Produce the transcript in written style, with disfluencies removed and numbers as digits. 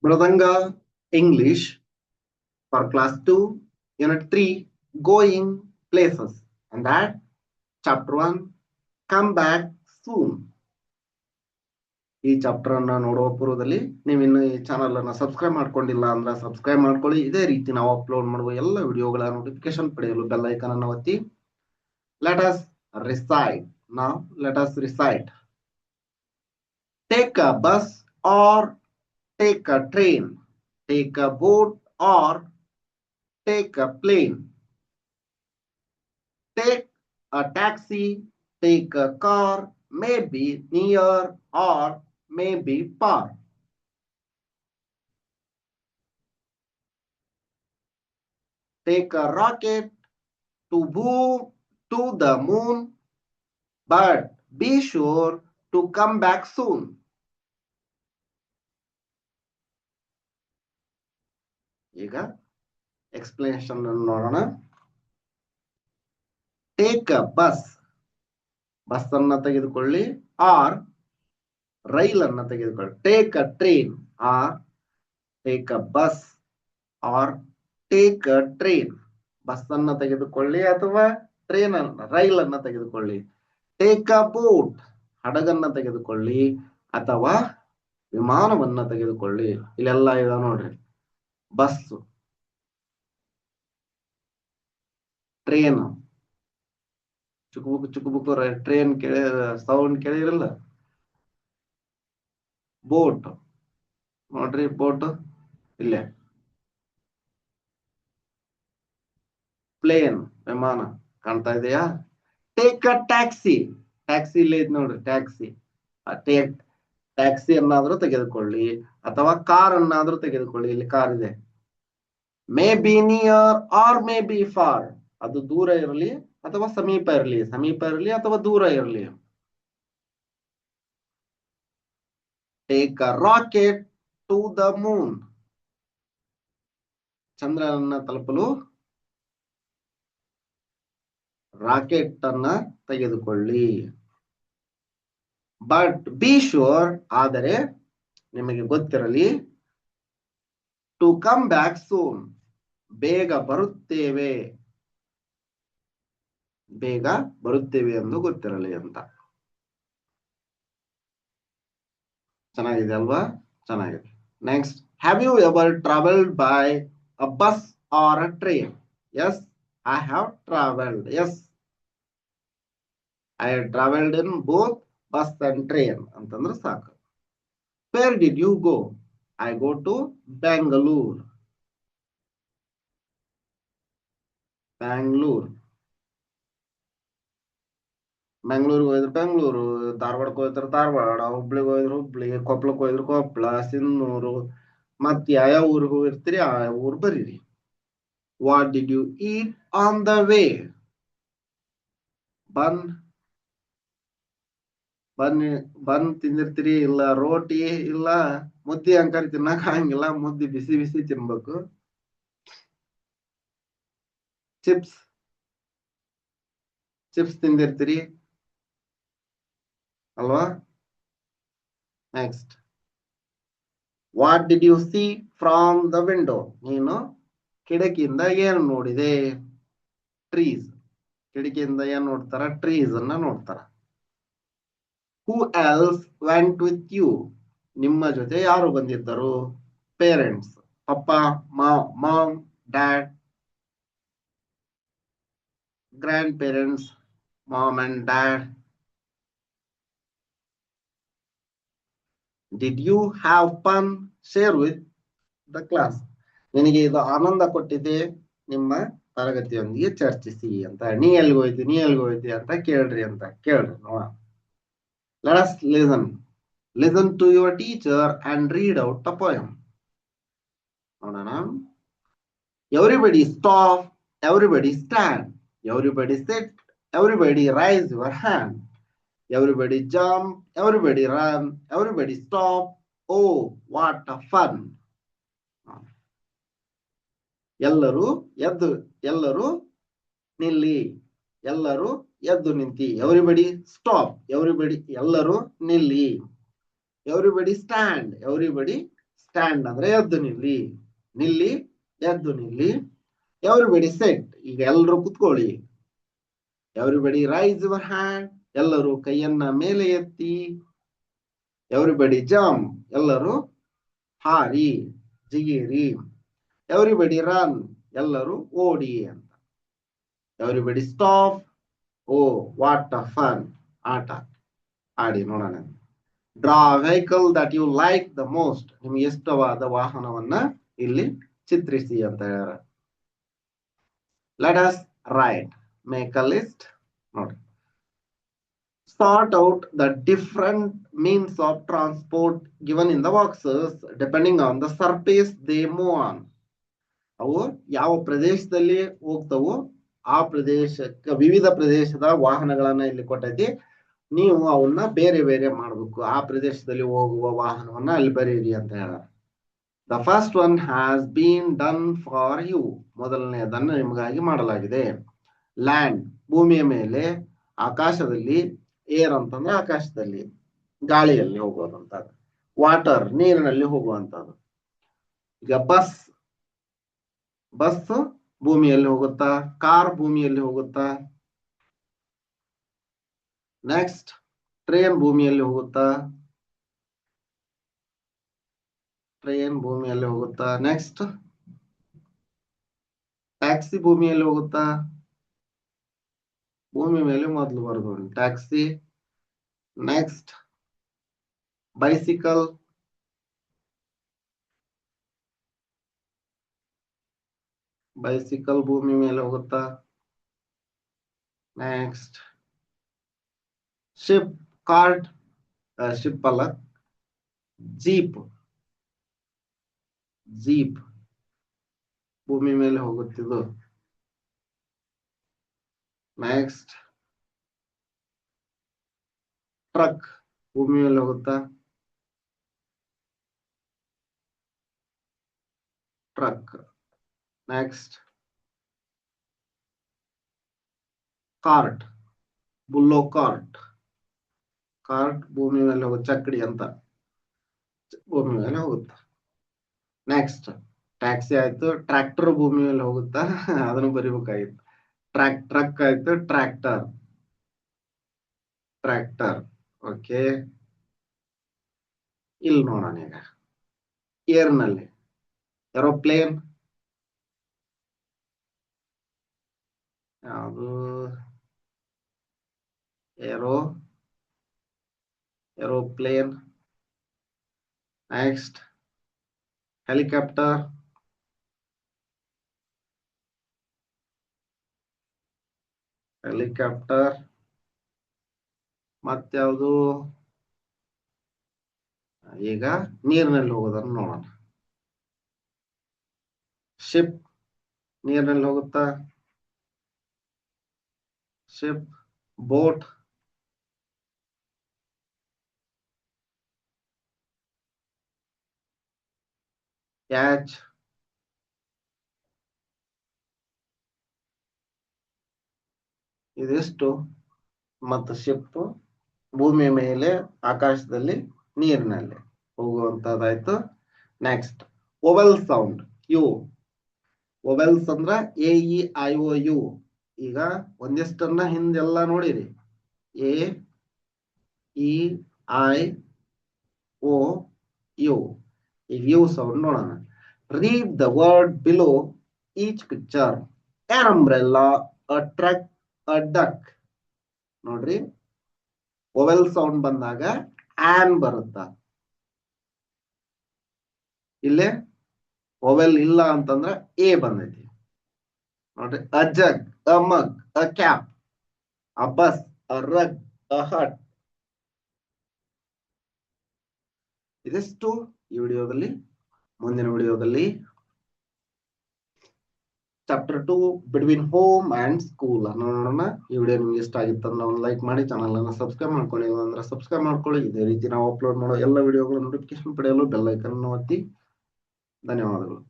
Mridanga English for class 2, unit 3, going places. And that chapter 1, come back soon. ಈ chapter ಅನ್ನ ನೋಡುವ ಪೂರ್ವದಲ್ಲಿ ನೀವು ಇನ್ನು ಈ ಚಾನಲ್ ಅನ್ನ ಸಬ್ಸ್ಕ್ರೈಬ್ ಮಾಡ್ಕೊಂಡಿಲ್ಲ ಅಂದ್ರೆ ಸಬ್ಸ್ಕ್ರೈಬ್ ಮಾಡ್ಕೊಳ್ಳಿ. ಇದೇ ರೀತಿ ನಾವು ಅಪ್ಲೋಡ್ ಮಾಡುವ ಎಲ್ಲ ವಿಡಿಯೋಗಳ ನೋಟಿಫಿಕೇಶನ್ ಪಡೆಯಲು ಬೆಲ್ ಐಕಾನ್ ಅನ್ನು ಒತ್ತಿ. Let us recite. Now let us recite. Take a bus or take a train. Take a boat or take a plane. Take a taxi, take a car, maybe near or maybe far. Take a rocket to move to the moon, but be sure to come back soon. ಈಗ explanation ನೋಡೋಣ. Take a bus, bus ಅನ್ನ ತೆಗೆದುಕೊಳ್ಳಿ. Or rail ಅನ್ನ ತೆಗೆದುಕೊಳ್ಳಿ. Take a train or take a bus or take a train. Bus ಅನ್ನ ತೆಗೆದುಕೊಳ್ಳಿ ಅಥವಾ train rail ಅನ್ನ ತೆಗೆದುಕೊಳ್ಳಿ. ಟೇಕ್ ಅ ಬೋಟ್, ಹಡಗನ್ನ ತೆಗೆದುಕೊಳ್ಳಿ ಅಥವಾ ವಿಮಾನವನ್ನ ತೆಗೆದುಕೊಳ್ಳಿ. ಇಲ್ಲೆಲ್ಲ ಇದೆ ನೋಡ್ರಿ. ಬಸ್, ಟ್ರೈನ್, ಚುಕುಬುಕು ಟ್ರೈನ್ ಕೇಳಿ ಸೌಂಡ್ ಕೇಳಿರಲ್ಲ. ಬೋಟ್ ನೋಡ್ರಿ, ಬೋಟ್ ಇಲ್ಲೇ. ಪ್ಲೇನ್ ವಿಮಾನ ಕಾಣ್ತಾ ಇದೆಯಾ? ಟೇಕ್ ಅ ಟ್ಯಾಕ್ಸಿ, ಟ್ಯಾಕ್ಸಿ ಇಲ್ಲೇ ಐತಿ ನೋಡ್ರಿ. ಟ್ಯಾಕ್ಸಿ, ಟ್ಯಾಕ್ಸಿ ಅನ್ನಾದ್ರೂ ತೆಗೆದುಕೊಳ್ಳಿ ಅಥವಾ ಕಾರ್ ಅನ್ನಾದ್ರೂ ತೆಗೆದುಕೊಳ್ಳಿ. ಇಲ್ಲಿ ಕಾರ್ ಇದೆ. May be near or may be far, ಅದು ದೂರ ಇರಲಿ ಅಥವಾ ಸಮೀಪ ಇರಲಿ, ಸಮೀಪ ಇರಲಿ ಅಥವಾ ದೂರ ಇರಲಿ. Take a rocket to the moon, ಚಂದ್ರನನ್ನ ತಲುಪಲು ರಾಕೆಟ್ ಅನ್ನ ತೆಗೆದುಕೊಳ್ಳಿ. ಬಟ್ ಬಿ ಶೋರ್, ಆದರೆ ನಿಮಗೆ ಗೊತ್ತಿರಲಿ, ಟು ಕಮ್ ಬ್ಯಾಕ್ ಸೂನ್, ಬೇಗ ಬರುತ್ತೇವೆ, ಬೇಗ ಬರುತ್ತೇವೆ ಎಂದು ಗೊತ್ತಿರಲಿ ಅಂತ. ಚೆನ್ನಾಗಿದೆ ಅಲ್ವಾ? ಚೆನ್ನಾಗಿದೆ. Next, have you ever travelled by a bus or a train? Yes, I have travelled. Yes, I have travelled in both bus and train ಅಂತಂದ್ರೆ ಸಾಕು. Where did you go? I go to Bangalore. Bangalore, ಬೆಂಗಳೂರಿಗೆ ಹೋಯ್ದ್ರೆ ಬೆಂಗಳೂರು, ಧಾರವಾಡಕ್ಕೆ ಹೋಯ್ತಾರೆ ಧಾರವಾಡ, ಹುಬ್ಳಿಗೆ ಹೋಯ್ದ್ರೆ ಹುಬ್ಳಿ, ಕೊಪ್ಪಳಕ್ಕೆ ಹೋಯ್ದ್ರೆ ಕೊಪ್ಪಳ, ಸಿನ್ನೂರು, ಮತ್ ಯಾವ ಊರಿಗೆ ಹೋಗಿರ್ತೀರಿ ಆ ಊರು ಬರೀರಿ. What did you eat on the way? Bun bun bun ತಿಂದಿರ್ತೀರಿ, ಇಲ್ಲ ರೋಟಿ, ಇಲ್ಲ ಮುದ್ದಿ ಅಂಕರಿ ತಿನ್ನಕ್ ಆಗಂಗಿಲ್ಲ, ಮುದ್ದಿ ಬಿಸಿ ಬಿಸಿ ತಿನ್ಬೇಕು. ಚಿಪ್ಸ್, ಚಿಪ್ಸ್ ತಿಂದಿರ್ತೀರಿ ಅಲ್ವಾ? Next, what did U C from the window? ನೀನು ಕಿಟಕಿಯಿಂದ ಏನು ನೋಡಿದೆ? ಟ್ರೀಸ್, ಕಿಟಕಿಯಿಂದ ಏನ್ ನೋಡ್ತಾರ? ಟ್ರೀಸ್ ಅನ್ನ ನೋಡ್ತಾರ. Who else went with you? ನಿಮ್ಮ ಜೊತೆ ಯಾರು ಬಂದಿದ್ದರು? Parents, papa, mom, dad, grandparents, mom and dad. Did you have fun? Share with the class. ನಿನಗೆ ಇದು ಆನಂದ ಕೊಟ್ಟಿದೆ, ನಿಮ್ಮ ತರಗತಿಯೊಂದಿಗೆ ಚರ್ಚಿಸಿ ಅಂತ. ನೀ ಎಲ್ಲಿಗೆ ಹೋಯ್ತಿ ಅಂತ ಕೇಳ್ರಿ ಅಂತ ಕೇಳ್ರಿ. ನೋಡ, let us listen to your teacher and read out the poem. ನೋಡೋಣ. Everybody stop, everybody stand, everybody sit, everybody raise your hand, everybody jump, everybody run, everybody stop, oh what a fun. ಎಲ್ಲರೂ ಎದ್ದು, ಎಲ್ಲರೂ ನಿಲ್ಲಿ, ಎಲ್ಲರೂ ಎದ್ದು ನಿಂತಿ. Everybody stop, everybody ಎಲ್ಲರೂ ನಿಲ್ಲಿ. ಎವ್ರಿಬಡಿ ಸ್ಟ್ಯಾಂಡ್, ಎವ್ರಿಬಡಿ ಸ್ಟ್ಯಾಂಡ್ ಅಂದ್ರೆ ಎದ್ದು ನಿಲ್ಲಿ, ನಿಲ್ಲಿ ಎದ್ದು ನಿಲ್ಲಿ. ಎವ್ರಿಬಡಿ ಸೆಟ್, ಈಗ ಎಲ್ಲರೂ ಕುತ್ಕೊಳ್ಳಿ. ಎವ್ರಿಬಡಿ ರೈಸ್ ಯುವರ್ ಹ್ಯಾಂಡ್, ಎಲ್ಲರೂ ಕೈಯನ್ನ ಮೇಲೆ ಎತ್ತಿ. ಎವ್ರಿಬಡಿ ಜಂಪ್, ಎಲ್ಲರೂ ಹಾರಿ ಜಿಗಿರಿ. ಎವ್ರಿಬಡಿ ರನ್, ಎಲ್ಲರೂ ಓಡಿ ಅಂತ. Everybody stop, oh what a fun, ಆಟ ಆಡಿ ನೋಡೋಣ. Draw vehicle that you like the most, ನಿಮ್ಗೆ ಇಷ್ಟವಾದ ವಾಹನವನ್ನ ಇಲ್ಲಿ ಚಿತ್ರಿಸಿ ಅಂತ ಹೇಳ್ಯಾರ. Let us write, make a list. ನೋಡ್ರಿ, sort out the different means of transport given in the boxes depending on the surface they move on. ಅವು ಯಾವ ಪ್ರದೇಶದಲ್ಲಿ ಹೋಗ್ತವೋ ಆ ಪ್ರದೇಶಕ್ಕೆ ವಿವಿಧ ಪ್ರದೇಶದ ವಾಹನಗಳನ್ನ ಇಲ್ಲಿ ಕೊಟ್ಟೈತಿ. ನೀವು ಅವನ್ನ ಬೇರೆ ಬೇರೆ ಮಾಡಬೇಕು. ಆ ಪ್ರದೇಶದಲ್ಲಿ ಹೋಗುವ ವಾಹನವನ್ನ ಅಲ್ಲಿ ಬರೀರಿ ಅಂತ ಹೇಳ. The first one has been done for you, ಮೊದಲನೆಯದನ್ನು ನಿಮಗಾಗಿ ಮಾಡಲಾಗಿದೆ. ಲ್ಯಾಂಡ್, ಭೂಮಿಯ ಮೇಲೆ. ಆಕಾಶದಲ್ಲಿ, ಏರ್ ಅಂತಂದ್ರೆ ಆಕಾಶದಲ್ಲಿ ಗಾಳಿಯಲ್ಲಿ ಹೋಗುವಂತದ್ದು. ವಾಟರ್, ನೀರಿನಲ್ಲಿ ಹೋಗುವಂತದ್ದು. ಈಗ ಬಸ್, ಬಸ್ ಭೂಮಿಯಲ್ಲಿ ಹೋಗುತ್ತಾ, ಕಾರ್ ಭೂಮಿಯಲ್ಲಿ ಹೋಗುತ್ತಾ. ನೆಕ್ಸ್ಟ್, ಟ್ರೈನ್ ಭೂಮಿಯಲ್ಲಿ ಹೋಗುತ್ತಾ, ಟ್ರೈನ್ ಭೂಮಿಯಲ್ಲಿ ಹೋಗುತ್ತಾ. ನೆಕ್ಸ್ಟ್, ಟ್ಯಾಕ್ಸಿ ಭೂಮಿಯಲ್ಲಿ ಹೋಗುತ್ತಾ. ಭೂಮಿ ಮೇಲೆ ಮೊದಲು ಬರೆದು ಟ್ಯಾಕ್ಸಿ. ನೆಕ್ಸ್ಟ್, ಬೈಸಿಕಲ್, ಬೈಸಿಕಲ್ ಭೂಮಿ ಮೇಲೆ ಹೋಗುತ್ತಾ. ನೆಕ್ಸ್ಟ್, ಶಿಪ್, ಕಾರ್ಟ್, ಶಿಪ್ ಅಲ್ಲ, ಜೀಪ್, ಜೀಪ್ ಭೂಮಿ ಮೇಲೆ ಹೋಗುತ್ತಿದ್ದು. ನೆಕ್ಸ್ಟ್, ಟ್ರಕ್ ಭೂಮಿ ಮೇಲೆ ಹೋಗುತ್ತಾ. Truck. Next, cart, bullock cart, cart ಭೂಮಿ ಮೇಲೆ ಹೋಗುತ್ತೆ. ಚಕ್ಕಡಿ ಅಂತ ಭೂಮಿ ಮೇಲೆ ಹೋಗುತ್ತಾ. ನೆಕ್ಸ್ಟ್, ಟ್ಯಾಕ್ಸಿ ಆಯ್ತು. ಟ್ರ್ಯಾಕ್ಟರ್ ಭೂಮಿ ಮೇಲೆ ಹೋಗುತ್ತಾ, ಅದನ್ನು ಬರಿಬೇಕಾಗಿತ್ತು. ಟ್ರಕ್ ಆಯ್ತು. Tractor, tractor. ಓಕೆ, ಇಲ್ಲಿ ನೋಡೋಣ. ಈಗ ಏರ್ ನಲ್ಲಿ ಏರೋಪ್ಲೇನ್, ಯಾವುದು ಏರೋಪ್ಲೇನ್. Next, helicopter, helicopter. ಮತ್ಯಾವುದು? ಈಗ ನೀರಿನಲ್ಲಿ ಹೋಗೋದನ್ನು ನೋಡೋಣ. ಶಿಪ್ ನೀರಿನಲ್ಲಿ ಹೋಗುತ್ತಾ. ಶಿಪ್. ಬೋಟ್, ಕ್ಯಾಚ್, ಇದಿಷ್ಟು. ಮತ್ತು ಶಿಪ್ ಭೂಮಿ ಮೇಲೆ, ಆಕಾಶದಲ್ಲಿ, ನೀರಿನಲ್ಲಿ ಹೋಗುವಂತದ್ದಾಯ್ತು. Next, vowel sound, U. Vowels ಅಂದ್ರ AEIOU. ಈಗ ಒಂದಿಷ್ಟನ್ನ ಹಿಂದೆಲ್ಲ ನೋಡಿರಿ. AEIOU. ಈಗ ಯು ಸೌಂಡ್ ನೋಡೋಣ. Read the word below each picture. An umbrella, a truck, a duck. ನೋಡ್ರಿ, ವೊವೆಲ್ ಸೌಂಡ್ ಬಂದಾಗ ಆನ್ ಬರುತ್ತಾ. ಇಲ್ಲೇ ವೊವೆಲ್ ಇಲ್ಲ ಅಂತಂದ್ರ ಎ ಬಂದೈತಿ. ನೋಡ್ರಿ, a jug, a mug, a cap, a bus, a rug, a hut. ಇದಿಷ್ಟು ಈ ವಿಡಿಯೋದಲ್ಲಿ. ಮುಂದಿನ ವಿಡಿಯೋದಲ್ಲಿ chapter 2 between home and school ನೋಡೋಣ. ಈ ವಿಡಿಯೋ ನಿಮ್ಗೆ ಇಷ್ಟ ಆಗಿತ್ತಂದ್ರೆ ಒಂದು ಲೈಕ್ ಮಾಡಿ, ಚಾನಲ್ ಅನ್ನು ಸಬ್ಸ್ಕ್ರೈಬ್ ಮಾಡ್ಕೊಳ್ಳಿ. ಅಂದ್ರೆ ಸಬ್ಸ್ಕ್ರೈಬ್ ಮಾಡ್ಕೊಳ್ಳಿ. ಇದೇ ರೀತಿ ನಾವು ಅಪ್ಲೋಡ್ ಮಾಡೋ ಎಲ್ಲ ವಿಡಿಯೋಗಳ ನೋಟಿಫಿಕೇಶನ್ ಪಡೆಯಲು ಬೆಲ್ ಐಕನ್ ಒತ್ತಿ. ಧನ್ಯವಾದಗಳು.